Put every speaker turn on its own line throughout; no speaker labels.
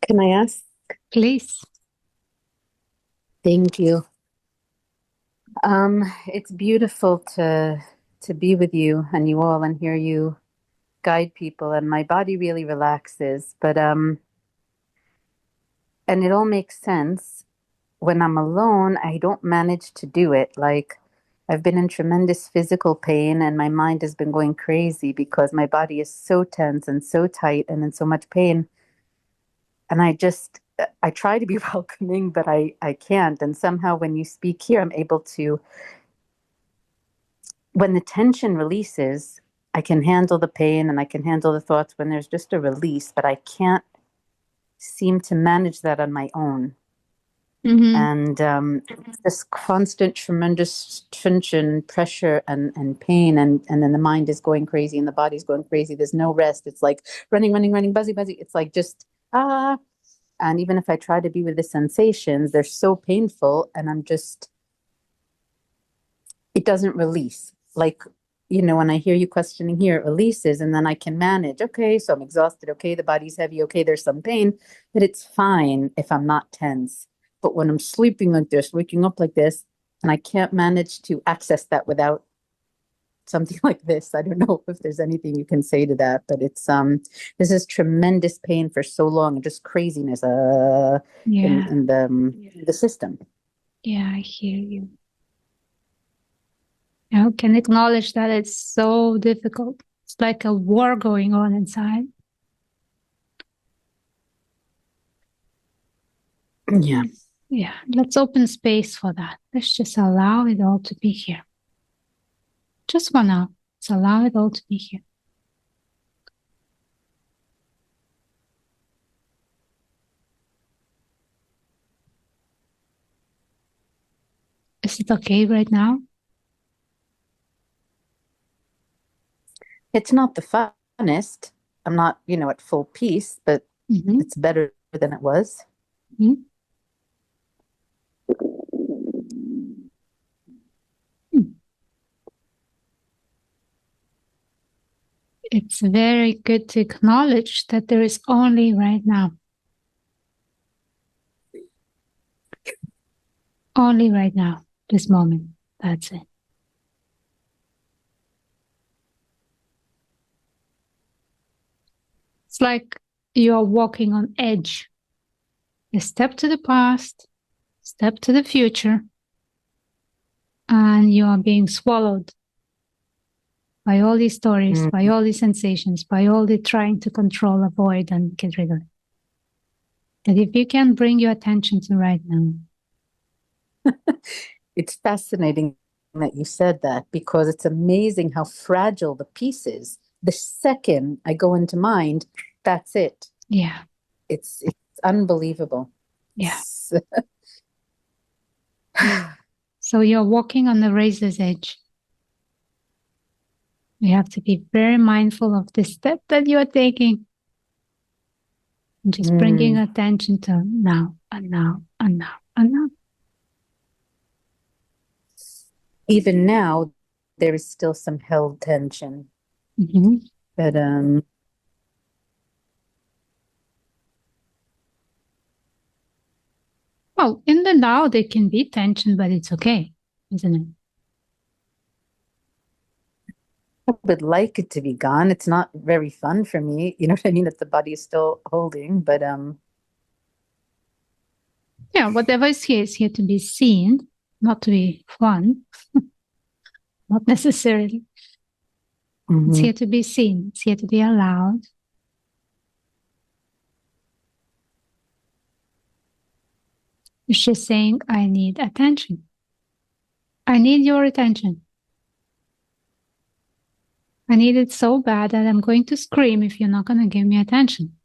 Can I ask?
Please.
Thank you. It's beautiful to be with you and you all and hear you guide people, and my body really relaxes. But and it all makes sense. When I'm alone, I don't manage to do it. Like, I've been in tremendous physical pain and my mind has been going crazy because my body is so tense and so tight and in so much pain. And I try to be welcoming, but I can't. And somehow when you speak here, I'm able to, when the tension releases, I can handle the pain and I can handle the thoughts when there's just a release, but I can't seem to manage that on my own.
Mm-hmm.
And it's this constant, tremendous tension, pressure, and pain, and then the mind is going crazy and the body's going crazy. There's no rest. It's like running, running, running, buzzy, buzzy. It's like just ah. And even if I try to be with the sensations, they're so painful, and it doesn't release. Like, when I hear you questioning here, it releases, and then I can manage. Okay, so I'm exhausted. Okay, the body's heavy. Okay, there's some pain, but it's fine if I'm not tense. But when I'm sleeping like this, waking up like this, and I can't manage to access that without something like this, I don't know if there's anything you can say to that, but this is tremendous pain for so long and just craziness in
Yeah.
the system.
Yeah, I hear you. I can acknowledge that it's so difficult. It's like a war going on inside.
Yeah.
Yeah, let's open space for that. Let's just allow it all to be here. Just for now, let's allow it all to be here. Is it okay right now?
It's not the funnest. I'm not, at full peace, but
Mm-hmm.
it's better than it was.
Mm-hmm. It's very good to acknowledge that there is only right now. Only right now, this moment. That's it. It's like you're walking on edge. A step to the past, step to the future, and you are being swallowed by all these stories, by
Mm.
all these sensations, by all the trying to control, avoid, and get rid of it. That if you can bring your attention to right now.
It's fascinating that you said that because it's amazing how fragile the piece is. The second I go into mind, that's it.
Yeah,
It's unbelievable.
yeah. So you're walking on the razor's edge. You have to be very mindful of the step that you're taking and just bringing
Mm.
attention to now and now and now and now.
Even now, there is still some held tension,
Mm-hmm.
but
Well, in the now, there can be tension, but it's okay, isn't it?
I would like it to be gone. It's not very fun for me. You know what I mean? That the body is still holding, but
Yeah, whatever is here to be seen, not to be fun, not necessarily. It's
mhm.
here to be seen. It's here to be allowed. It's just saying, I need attention. I need your attention. I need it so bad that I'm going to scream if you're not going to give me attention.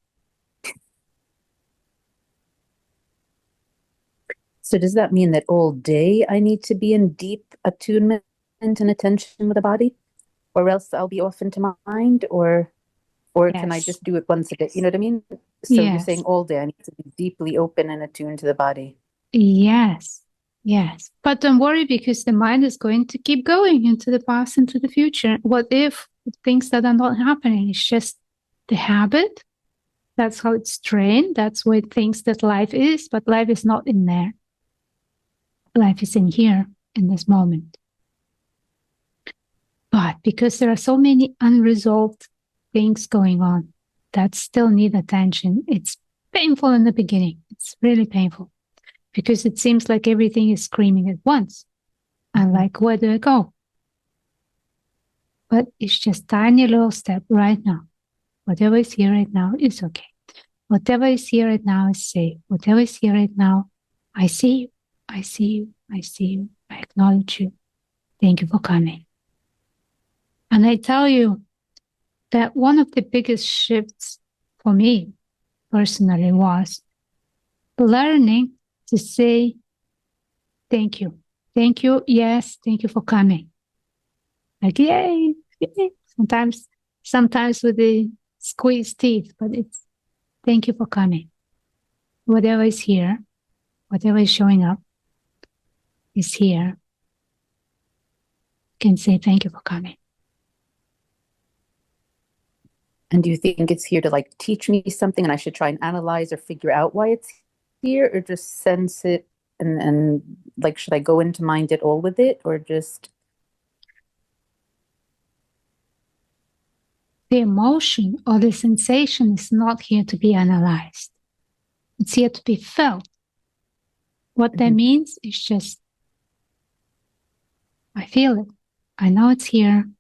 So does that mean that all day I need to be in deep attunement and attention with the body, or else I'll be off into my mind, or can I
Yes.
just do it once a day? You know what I mean? So you're saying
Yes.
all day I need to be deeply open and attuned to the body.
Yes. Yes. But don't worry because the mind is going to keep going into the past, into the future. What if things that are not happening? It's just the habit That's how it's trained. That's what it thinks that life is, but life is not in there. Life is in here, in this moment. But because there are so many unresolved things going on that still need attention, it's painful in the beginning. It's really painful because it seems like everything is screaming at once. And like, where do I go? But it's just tiny little step right now. Whatever is here right now is okay. Whatever is here right now is safe. Whatever is here right now, I see you. I see you. I see you. I acknowledge you. Thank you for coming. And I tell you that one of the biggest shifts for me personally was learning to say thank you. Thank you. Yes, thank you for coming. Like, yay, yay. Sometimes with the squeezed teeth, but it's thank you for coming. Whatever is here, whatever is showing up is here. You can say thank you for coming.
And do you think it's here to like teach me something and I should try and analyze or figure out why it's here, or just sense it and like, should I go into mind at all with it, or just...
The emotion or the sensation is not here to be analyzed. It's here to be felt. What that means is just, I feel it. I know it's here.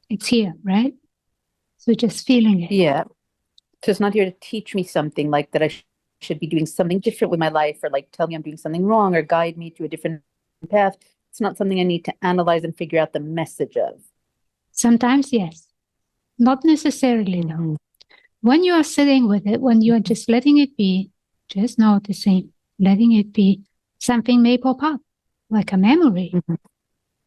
It's here, right? So just feeling it.
Yeah. So it's not here to teach me something like that I should be doing something different with my life, or like tell me I'm doing something wrong, or guide me to a different path. It's not something I need to analyze and figure out the message of.
Sometimes, yes. Not necessarily, though. When you are sitting with it, when you are just letting it be, just noticing, letting it be, something may pop up, like a memory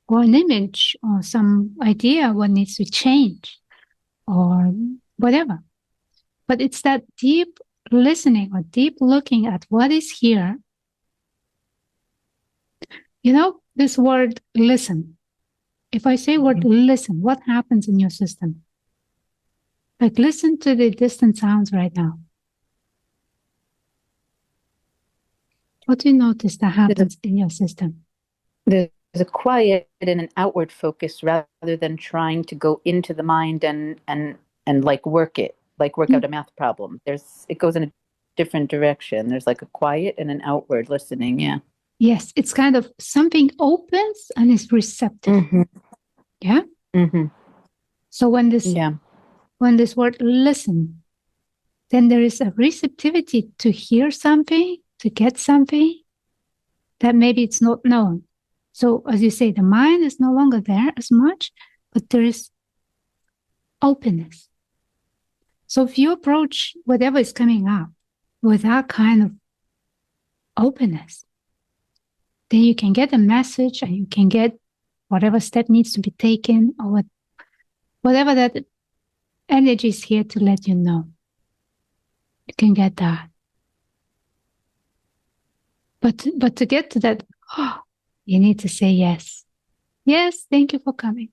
or an image or some idea what needs to change or whatever. But it's that deep listening or deep looking at what is here. You know, this word listen. If I say word listen, what happens in your system? Like, listen to the distant sounds right now. What do you notice that happens in your system?
There's a quiet and an outward focus rather than trying to go into the mind and like work out a math problem. It goes in a different direction. There's like a quiet and an outward listening. Yeah.
Yes, it's kind of something opens and is receptive. Yeah. So when this word listen, then there is a receptivity to hear something, to get something that maybe it's not known. So as you say, the mind is no longer there as much, but there is openness. So if you approach whatever is coming up with that kind of openness, then you can get a message and you can get whatever step needs to be taken or whatever that energy is here to let you know. You can get that. But to get to that, you need to say yes. Yes, thank you for coming.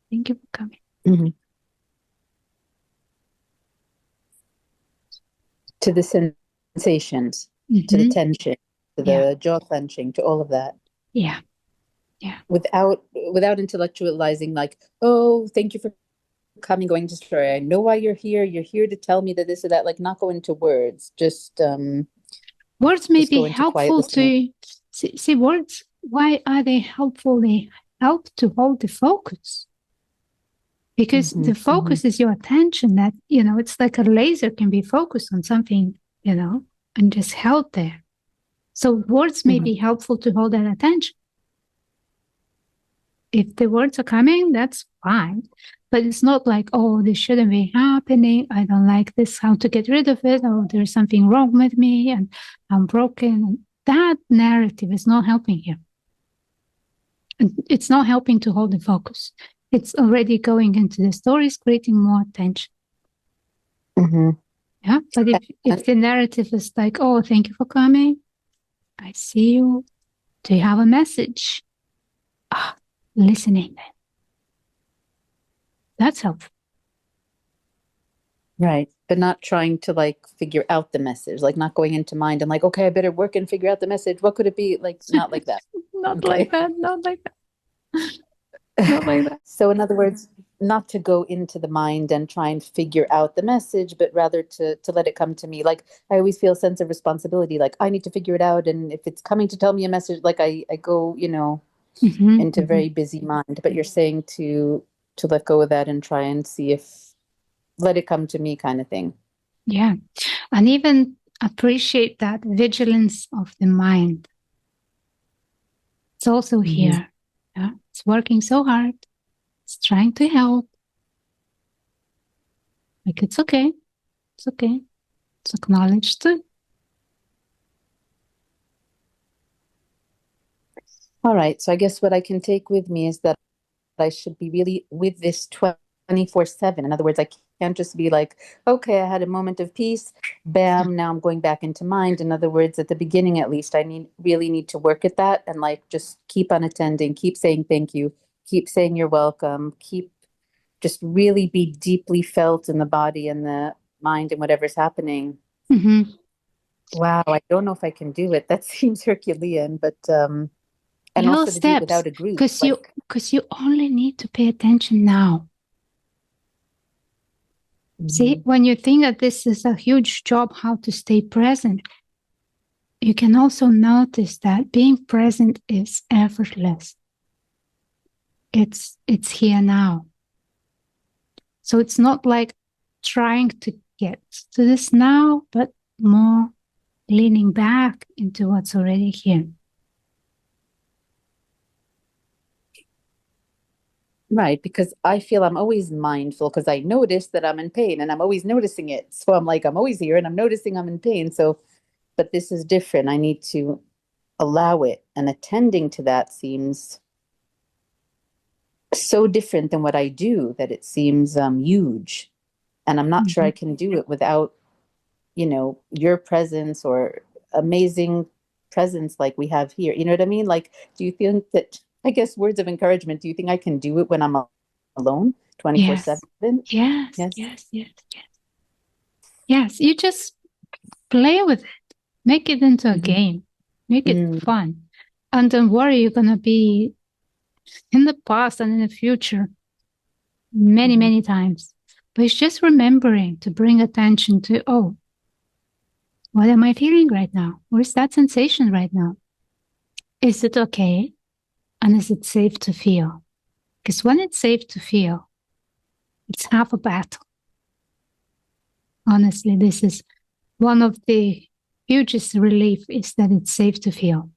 Thank you for coming.
To the sensations, to the tension, to the jaw clenching, to all of that.
Yeah.
Without intellectualizing, like, oh, thank you for coming, going to story. I know why you're here. You're here to tell me that this or that. Like, not go into words. Just
words may be helpful to see words. Why are they helpful? They help to hold the focus. Because the focus is your attention that, it's like a laser can be focused on something, and just held there. So words may be helpful to hold that attention. If the words are coming, that's fine. But it's not like, oh, this shouldn't be happening. I don't like this, how to get rid of it. Oh, there's something wrong with me and I'm broken. That narrative is not helping here. And it's not helping to hold the focus. It's already going into the stories, creating more tension. Yeah. But if the narrative is like, oh, thank you for coming. I see you. Do you have a message? Listening then. That's helpful.
Right. But not trying to like figure out the message, like not going into mind and like, okay, I better work and figure out the message. What could it be? Like, not like that.
Not like
Okay.
that, not like that, not like that.
So in other words, not to go into the mind and try and figure out the message, but rather to let it come to me. Like I always feel a sense of responsibility, like I need to figure it out. And if it's coming to tell me a message, like I go, into very busy mind. But you're saying to let go of that and try and see if let it come to me kind of thing.
Yeah. And even appreciate that vigilance of the mind. It's also here. Yeah. It's working so hard. It's trying to help. Like, it's okay. It's okay. It's acknowledged too.
All right. So I guess what I can take with me is that I should be really with this 24/7. In other words, I can't just be like, okay, I had a moment of peace, bam, now I'm going back into mind. In other words, at the beginning at least, I really need to work at that and like just keep on attending, keep saying thank you, keep saying you're welcome, keep just really be deeply felt in the body and the mind and whatever's happening.
Mm-hmm.
Wow, I don't know if I can do it. That seems Herculean, but and
Little
also to do it
steps,
without a group.
because you only need to pay attention now. See, when you think that this is a huge job, how to stay present, you can also notice that being present is effortless. It's here now. So it's not like trying to get to this now, but more leaning back into what's already here.
Right, because I feel I'm always mindful because I notice that I'm in pain and I'm always noticing it. So I'm like, I'm always here and I'm noticing I'm in pain. So, but this is different. I need to allow it. And attending to that seems so different than what I do that it seems huge. And I'm not sure I can do it without, your presence or amazing presence like we have here. You know what I mean? Like, do you think that, I guess, words of encouragement, do you think I can do it when I'm alone 24/7?
Yes,
Yes.
yes, yes, yes. Yes, you just play with it. Make it into a game. Make it fun. And don't worry, you're going to be in the past and in the future many, many times. But it's just remembering to bring attention to, oh, what am I feeling right now? Where's that sensation right now? Is it okay? And is it safe to feel? Because when it's safe to feel, it's half a battle. Honestly, this is one of the hugest relief is that it's safe to feel.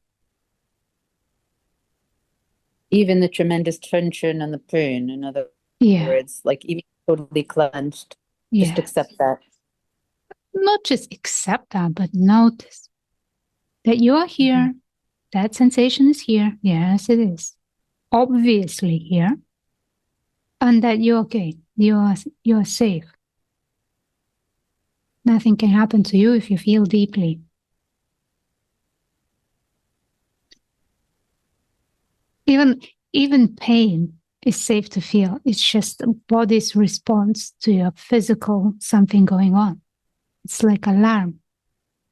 Even the tremendous tension and the pain, in other words, like even totally clenched, just accept that.
Not just accept that, but notice that you are here. That sensation is here. Yes, it is. Obviously here. And that you're okay. You're safe. Nothing can happen to you if you feel deeply. Even pain is safe to feel. It's just the body's response to a physical something going on. It's like alarm.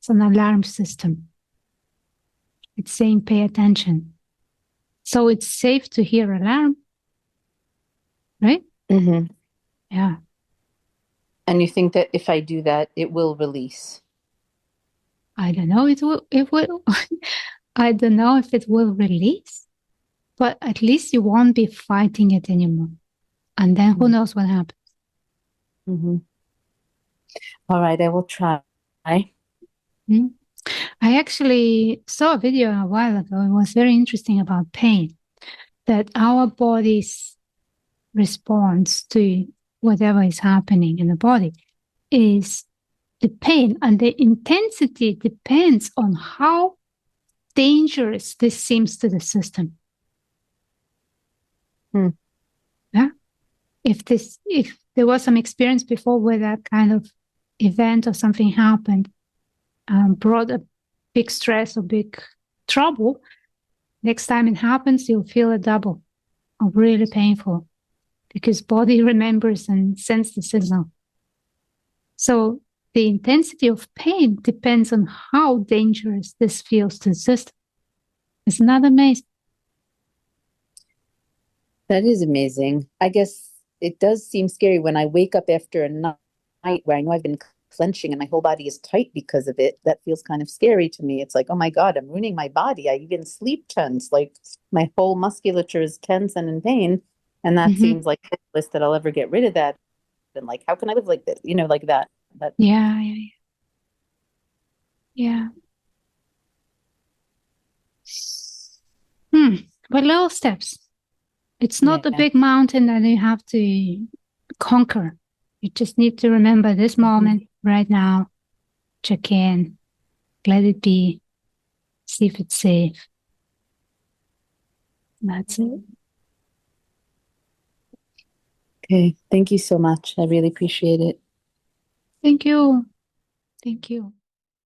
It's an alarm system. It's saying pay attention. So it's safe to hear alarm, right? Yeah.
And you think that if I do that, it will release?
I don't know. It will. I don't know if it will release, but at least you won't be fighting it anymore. And then who knows what happens?
All right, I will try.
I actually saw a video a while ago. It was very interesting about pain, that our body's response to whatever is happening in the body is the pain, and the intensity depends on how dangerous this seems to the system. Yeah. If there was some experience before where that kind of event or something happened, brought a big stress or big trouble, next time it happens, you'll feel a double of really painful because body remembers and sends the signal. So the intensity of pain depends on how dangerous this feels to the system. Isn't that amazing?
That is amazing. I guess it does seem scary when I wake up after a night where I know I've been clenching and my whole body is tight because of it. That feels kind of scary to me. It's like, oh my God, I'm ruining my body. I even sleep tense. Like my whole musculature is tense and in pain. And that seems like hopeless that I'll ever get rid of that. And like, how can I live like this? You know, like that. But
Yeah. But little steps. It's not a big mountain that you have to conquer. You just need to remember this moment right now. Check in. Let it be. See if it's safe. That's it.
Okay. Thank you so much. I really appreciate it.
Thank you. Thank you.